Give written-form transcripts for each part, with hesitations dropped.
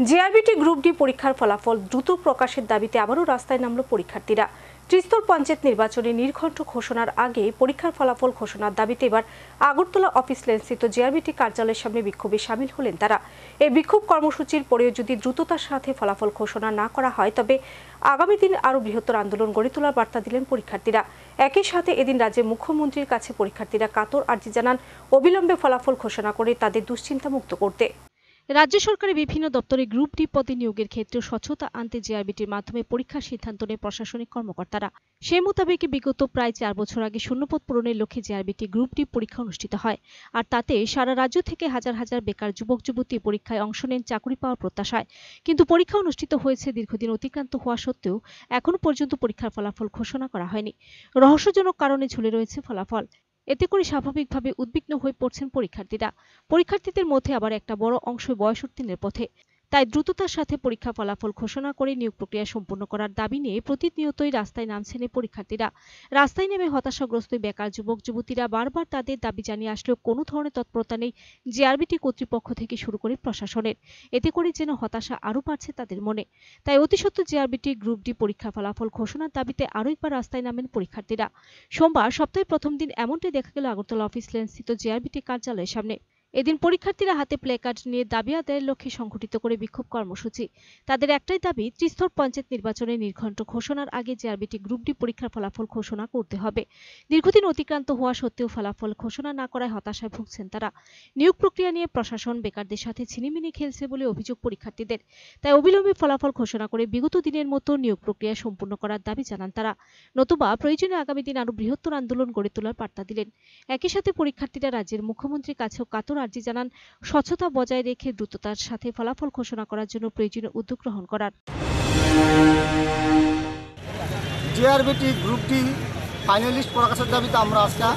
JRBT group D পরীক্ষার ফলাফল দ্রুত প্রকাশের দাবিতে আবারও রাস্তায় নামল পরীক্ষার্থীরা। ত্রিস্তর পঞ্চায়েত নির্বাচনে নির্ঘণ্ট ঘোষণার আগে পরীক্ষার ফলাফল ঘোষণার দাবিতে এবার আগরতলা অফিস লেনস্থিত জেআরবিটি কার্যালয়ের সামনে বিক্ষোভে সামিল হলেন তারা। এই বিক্ষোভ কর্মসূচির পরেও যদি দ্রুততার সাথে ফলাফল ঘোষণা না করা হয় তবে আগামী দিন আরও বৃহত্তর আন্দোলন গড়ে তোলার বার্তা দিলেন পরীক্ষার্থীরা। একই সাথে এদিন রাজ্যের মুখ্যমন্ত্রীর কাছে পরীক্ষার্থীরা কাতর আর্জি জানান অবিলম্বে ফলাফল ঘোষণা করে তাদের দুশ্চিন্তা মুক্ত করতে। রাজ্য সরকারের বিভিন্ন দপ্তরে গ্রুপ ডি পদে নিয়োগের ক্ষেত্রে স্বচ্ছতা আনতে জেআরবিটির মাধ্যমে পরীক্ষার সিদ্ধান্ত নেয় প্রশাসনিক কর্মকর্তারা। সে মোতাবেক বিগত প্রায় 4 বছর আগে শূন্যপদ পূরণের লক্ষ্যে জেআরবিটি গ্রুপ ডি পরীক্ষা অনুষ্ঠিত হয়। আর তাতে সারা রাজ্য থেকে হাজার হাজার বেকার যুবক যুবতী পরীক্ষায় অংশ নেন চাকরি পাওয়ার প্রত্যাশায়। কিন্তু পরীক্ষা অনুষ্ঠিত হয়েছে দীর্ঘদিন অতিক্রান্ত হওয়া সত্ত্বেও এখনো পর্যন্ত পরীক্ষার ফলাফল ঘোষণা করা হয়নি। রহস্যজনক কারণে ঝুলে রয়েছে ফলাফল। এতে করে স্বাভাবিকভাবে উদ্বিগ্ন হয়ে পড়ছেন পরীক্ষার্থীরা। পরীক্ষার্থীদের মধ্যে আবার একটা বড় অংশ বয়সোত্তীর্ণের পথে। তাই দ্রুততার সাথে পরীক্ষা ফলাফল ঘোষণা করে নিয়োগ প্রক্রিয়া সম্পূর্ণ করার দাবি নিয়ে প্রতিনিয়তই রাস্তায় নামছেন পরীক্ষার্থীরা। রাস্তায় নেমে হতাশাগ্রস্ত বেকার যুবক যুবতীরা বারবার তাদের দাবি জানিয়ে আসলেও কোনো ধরনের তৎপরতা নেই জেআরবিটি কর্তৃপক্ষ থেকে শুরু করে প্রশাসনের। এতে করে যেন হতাশা আরও বাড়ছে তাদের মনে। তাই অতি সত্বর জেআরবিটি গ্রুপ ডি পরীক্ষা ফলাফল ঘোষণার দাবিতে আরও একবার রাস্তায় নামেন পরীক্ষার্থীরা। সোমবার সপ্তাহের প্রথম দিন এমনটাই দেখা গেল আগরতলা অফিস লেনস্থিত জেআরবিটি কার্যালয়ের সামনে। এদিন পরীক্ষার্থীরা হাতে প্লেকার্ড নিয়ে দাবি আদায়ের লক্ষ্যে সংগঠিত করে বিক্ষোভ কর্মসূচি। তাদের একটাই দাবি, ত্রিস্তর পঞ্চায়েত নির্বাচনে নির্ঘণ্ট ঘোষণার আগে জেআরবিটি গ্রুপ ডি পরীক্ষার ফলাফল ঘোষণা করতে হবে। দীর্ঘদিন অতিক্রান্ত হওয়া সত্ত্বেও ফলাফল ঘোষণা না করায় হতাশায় ভুগছেন তারা। নিয়োগ প্রক্রিয়া নিয়ে প্রশাসন বেকারদের সাথে ছিনিমিনি খেলছে বলে অভিযোগ পরীক্ষার্থীদের। তাই অবিলম্বে ফলাফল ঘোষণা করে বিগত দিনের মতো নিয়োগ প্রক্রিয়া সম্পূর্ণ করার দাবি জানান তারা। নতুবা প্রয়োজনে আগামী দিন আরও বৃহত্তর আন্দোলন গড়ে তোলার বার্তা দিলেন। একই সাথে পরীক্ষার্থীরা রাজ্যের মুখ্যমন্ত্রীর কাছেও কাতর আর্জি জানান স্বচ্ছতা বজায় রেখে দ্রুততার সাথে ফলাফল ঘোষণা করার জন্য প্রয়োজনীয় উদ্যোগ গ্রহণ করার। জেআরবিটি গ্রুপ ডি ফাইনালিস্ট প্রকাশের দাবিতে আমরা আজকে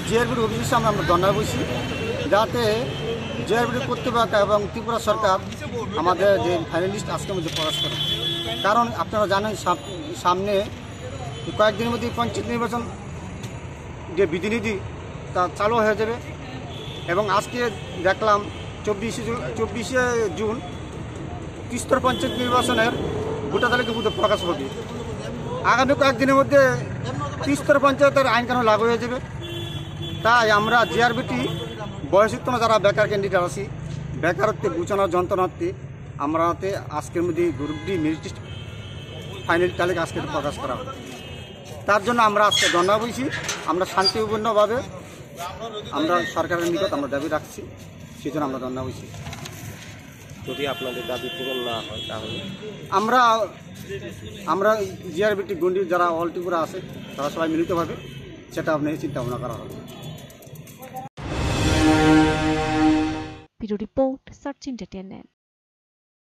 জেআরবিটি অফিসের সামনে আমরা ধর্ণা বসি, যাতে জেআরবিটি কর্তৃপক্ষ এবং ত্রিপুরা সরকার আমাদের যে ফাইনালিস্ট আজকের মধ্যে প্রকাশ করে। কারণ আপনারা জানেন সামনে কয়েকদিনের মধ্যে পঞ্চায়েত নির্বাচন যে বিধিনিধি তা চালু হয়ে যাবে এবং আজকে দেখলাম 24শে জুন ত্রিস্তর পঞ্চায়েত নির্বাচনের ভোটার তালিকা প্রকাশ হবে। আগামী কয়েকদিনের মধ্যে ত্রিস্তর পঞ্চায়েতের আইন কানুন লাগু হয়ে যাবে। তাই আমরা জেআরবিটি বয়সোত্তীর্ণ যারা বেকার ক্যান্ডিডেট আছি, বেকারত্বে গুছানোর যন্ত্রণার্থে আমরা আজকের মধ্যে গ্রুপ ডি মেরিট ফাইনাল তালিকা আজকে প্রকাশ করা হবে। তার জন্য আমরা আজকে ধর্ণা বইছি। আমরা শান্তিপূর্ণভাবে আমরা সরকারের নিকট আমরা দাবি রাখছি, সেই জন্য আমরা ধর্ণা বইছি। যদি আপনাদের দাবি পূরণ না হয় তাহলে আমরা জেআরবিটি গন্ডি যারা অল ত্রিপুরা আছে তারা সবাই মিলিতভাবে সেটা আপনাকে চিন্তা ভাবনা করা হবে। Bureau report, search entertainment.